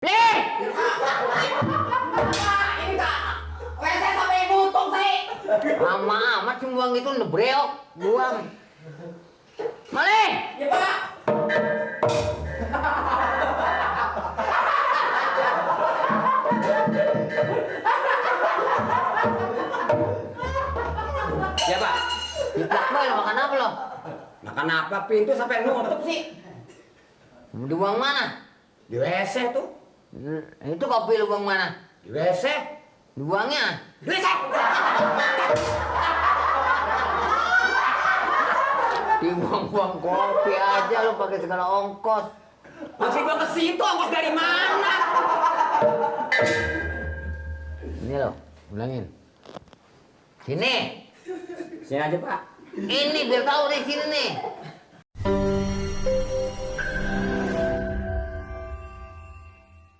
Nih! Ini kak, WC sampai nutup sih. Lama amat cuma buang itu nebreok, buang. Malih! Ya pak. Ya pak. Diplak boy, lo makan apa lo? Makan apa? Pintu sampai nutup sih. Dibuang mana? Di WC tuh. Itu kopi lu buang mana? Di WC. Dibuangnya? Di WC. Dibuang-buang kopi aja lu pakai segala ongkos. Masih gua ke situ, ongkos dari mana? Ini lo, ulangin. Sini. Sini aja pak. Ini biar tahu di sini nih.